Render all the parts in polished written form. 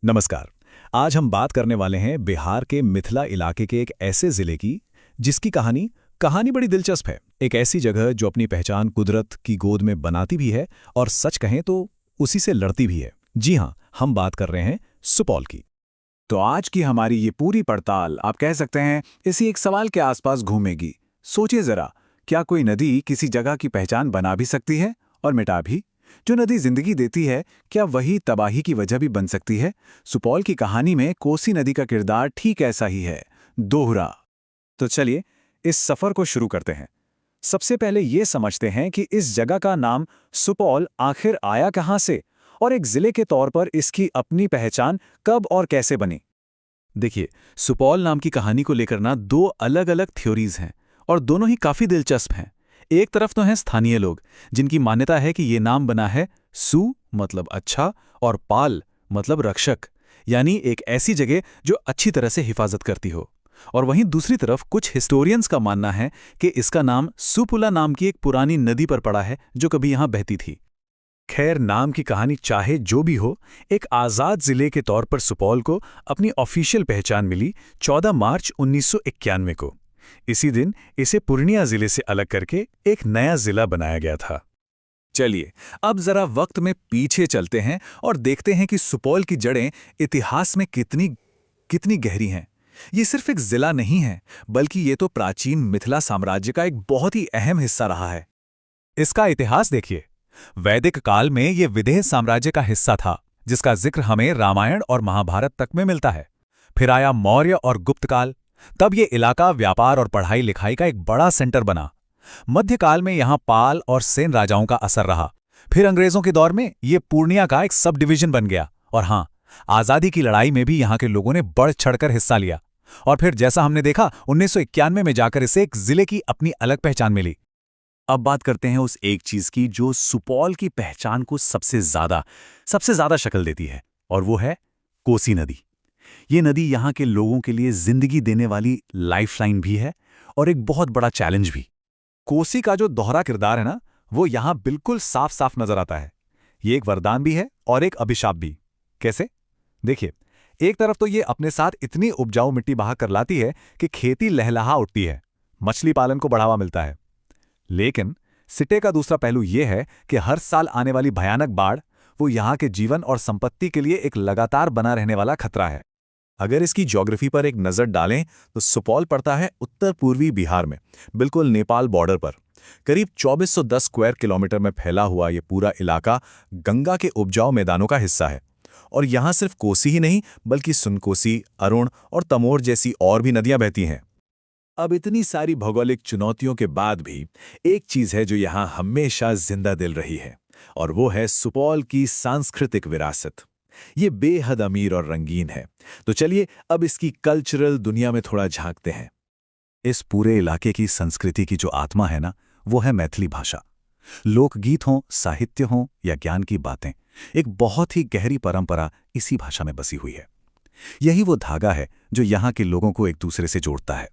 नमस्कार। आज हम बात करने वाले हैं बिहार के मिथिला इलाके के एक ऐसे जिले की जिसकी कहानी कहानी बड़ी दिलचस्प है। एक ऐसी जगह जो अपनी पहचान कुदरत की गोद में बनाती भी है और सच कहें तो उसी से लड़ती भी है। जी हाँ, हम बात कर रहे हैं सुपौल की। तो आज की हमारी ये पूरी पड़ताल आप कह सकते हैं इसी एक सवाल के आसपास घूमेगी। सोचिए जरा, क्या कोई नदी किसी जगह की पहचान बना भी सकती है और मिटा भी? जो नदी जिंदगी देती है, क्या वही तबाही की वजह भी बन सकती है? सुपौल की कहानी में कोसी नदी का किरदार ठीक ऐसा ही है, दोहरा। तो चलिए इस सफर को शुरू करते हैं। सबसे पहले ये समझते हैं कि इस जगह का नाम सुपौल आखिर आया कहाँ से और एक जिले के तौर पर इसकी अपनी पहचान कब और कैसे बनी। देखिए, सुपौल नाम की कहानी को लेकर ना दो अलग-अलग थ्योरीज हैं और दोनों ही काफी दिलचस्प हैं। एक तरफ तो हैं स्थानीय लोग जिनकी मान्यता है कि ये नाम बना है सु मतलब अच्छा और पाल मतलब रक्षक, यानी एक ऐसी जगह जो अच्छी तरह से हिफाजत करती हो। और वहीं दूसरी तरफ कुछ हिस्टोरियंस का मानना है कि इसका नाम सुपुला नाम की एक पुरानी नदी पर पड़ा है जो कभी यहां बहती थी। खैर, नाम की कहानी चाहे जो भी हो, एक आज़ाद जिले के तौर पर सुपौल को अपनी ऑफिशियल पहचान मिली 14 मार्च 1991 को। इसी दिन इसे पूर्णिया जिले से अलग करके एक नया जिला बनाया गया था। चलिए अब जरा वक्त में पीछे चलते हैं और देखते हैं कि सुपौल की जड़ें इतिहास में कितनी कितनी गहरी हैं। ये सिर्फ एक जिला नहीं है, बल्कि ये तो प्राचीन मिथिला साम्राज्य का एक बहुत ही अहम हिस्सा रहा है। इसका इतिहास देखिए। वैदिक काल में ये विदेह साम्राज्य का हिस्सा था, जिसका जिक्र हमें रामायण और महाभारत तक में मिलता है। फिर आया मौर्य और गुप्त काल। तब ये इलाका व्यापार और पढ़ाई लिखाई का एक बड़ा सेंटर बना। मध्यकाल में यहाँ पाल और सेन राजाओं का असर रहा। फिर अंग्रेजों के दौर में ये पूर्णिया का एक सब डिवीजन बन गया। और हाँ, आजादी की लड़ाई में भी यहाँ के लोगों ने बढ़ चढ़कर हिस्सा लिया। और फिर जैसा हमने देखा, 1991 में जाकर इसे एक जिले की अपनी अलग पहचान मिली। अब बात करते हैं उस एक चीज की जो सुपौल की पहचान को सबसे ज्यादा शक्ल देती है, और वो है कोसी नदी। ये नदी यहाँ के लोगों के लिए जिंदगी देने वाली लाइफलाइन भी है और एक बहुत बड़ा चैलेंज भी। कोसी का जो दोहरा किरदार है ना, वो यहाँ बिल्कुल साफ साफ नजर आता है। ये एक वरदान भी है और एक अभिशाप भी। कैसे? देखिए, एक तरफ तो ये अपने साथ इतनी उपजाऊ मिट्टी बहा कर लाती है कि खेती लहलहा उठती है, मछली पालन को बढ़ावा मिलता है। लेकिन सिटे का दूसरा पहलू ये है कि हर साल आने वाली भयानक बाढ़ वो यहाँ के जीवन और संपत्ति के लिए एक लगातार बना रहने वाला खतरा है। अगर इसकी ज्योग्राफी पर एक नज़र डालें तो सुपौल पड़ता है उत्तर पूर्वी बिहार में, बिल्कुल नेपाल बॉर्डर पर। करीब 2410 स्क्वायर किलोमीटर में फैला हुआ ये पूरा इलाका गंगा के उपजाऊ मैदानों का हिस्सा है। और यहाँ सिर्फ कोसी ही नहीं, बल्कि सुनकोसी, अरुण और तमोर जैसी और भी नदियां बहती हैं। अब इतनी सारी भौगोलिक चुनौतियों के बाद भी एक चीज है जो यहाँ हमेशा जिंदा दिल रही है, और वो है सुपौल की सांस्कृतिक विरासत। ये बेहद अमीर और रंगीन है। तो चलिए अब इसकी कल्चरल दुनिया में थोड़ा झांकते हैं। इस पूरे इलाके की संस्कृति की जो आत्मा है ना, वो है मैथिली भाषा। लोकगीत हों, साहित्य हों या ज्ञान की बातें, एक बहुत ही गहरी परंपरा इसी भाषा में बसी हुई है। यही वो धागा है जो यहाँ के लोगों को एक दूसरे से जोड़ता है।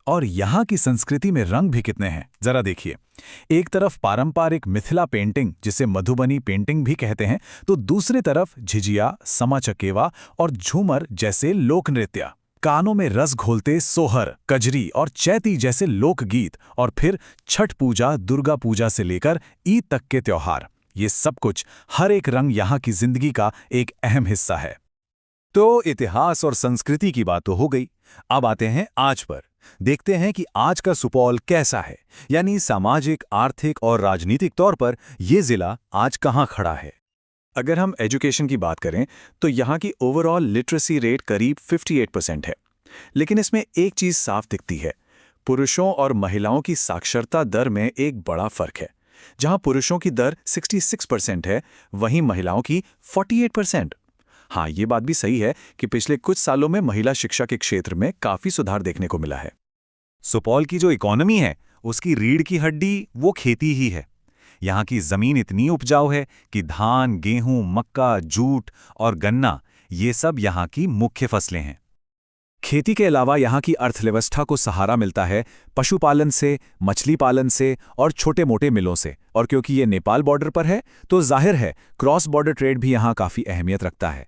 और यहाँ की संस्कृति में रंग भी कितने हैं, जरा देखिए। एक तरफ पारंपरिक मिथिला पेंटिंग, जिसे मधुबनी पेंटिंग भी कहते हैं, तो दूसरी तरफ झिझिया, समा चकेवा और झूमर जैसे लोक नृत्य। कानों में रस घोलते सोहर, कजरी और चैती जैसे लोकगीत, और फिर छठ पूजा, दुर्गा पूजा से लेकर ईद तक के त्योहार। ये सब कुछ, हर एक रंग यहाँ की जिंदगी का एक अहम हिस्सा है। तो इतिहास और संस्कृति की बात तो हो गई। अब आते हैं आज पर। देखते हैं कि आज का सुपौल कैसा है, यानी सामाजिक, आर्थिक और राजनीतिक तौर पर यह जिला आज कहां खड़ा है। अगर हम एजुकेशन की बात करें तो यहाँ की ओवरऑल लिटरेसी रेट करीब 58% है। लेकिन इसमें एक चीज साफ दिखती है, पुरुषों और महिलाओं की साक्षरता दर में एक बड़ा फर्क है। जहां पुरुषों की दर 66% है, वहीं महिलाओं की 48%। हाँ, ये बात भी सही है कि पिछले कुछ सालों में महिला शिक्षा के क्षेत्र में काफी सुधार देखने को मिला है। सुपौल की जो इकोनॉमी है, उसकी रीढ़ की हड्डी वो खेती ही है। यहाँ की जमीन इतनी उपजाऊ है कि धान, गेहूं, मक्का, जूट और गन्ना, ये सब यहाँ की मुख्य फसलें हैं। खेती के अलावा यहाँ की अर्थव्यवस्था को सहारा मिलता है पशुपालन से, मछली पालन से और छोटे मोटे मिलों से। और क्योंकि ये नेपाल बॉर्डर पर है, तो जाहिर है क्रॉस बॉर्डर ट्रेड भी यहाँ काफी अहमियत रखता है।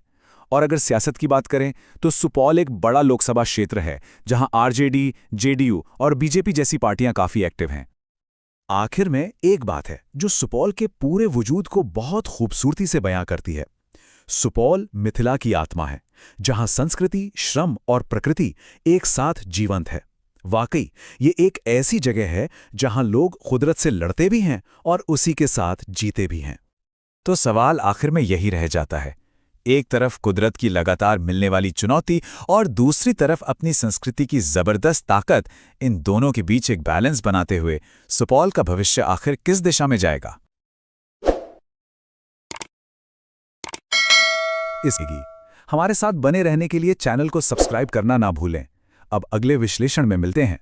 और अगर सियासत की बात करें तो सुपौल एक बड़ा लोकसभा क्षेत्र है जहां आरजेडी, जेडीयू और बीजेपी जैसी पार्टियां काफी एक्टिव हैं। आखिर में एक बात है जो सुपौल के पूरे वजूद को बहुत खूबसूरती से बयां करती है। सुपौल मिथिला की आत्मा है, जहां संस्कृति, श्रम और प्रकृति एक साथ जीवंत है। वाकई ये एक ऐसी जगह है जहां लोग कुदरत से लड़ते भी हैं और उसी के साथ जीते भी हैं। तो सवाल आखिर में यही रह जाता है, एक तरफ कुदरत की लगातार मिलने वाली चुनौती और दूसरी तरफ अपनी संस्कृति की जबरदस्त ताकत, इन दोनों के बीच एक बैलेंस बनाते हुए सुपौल का भविष्य आखिर किस दिशा में जाएगा? इसकी हमारे साथ बने रहने के लिए चैनल को सब्सक्राइब करना ना भूलें। अब अगले विश्लेषण में मिलते हैं।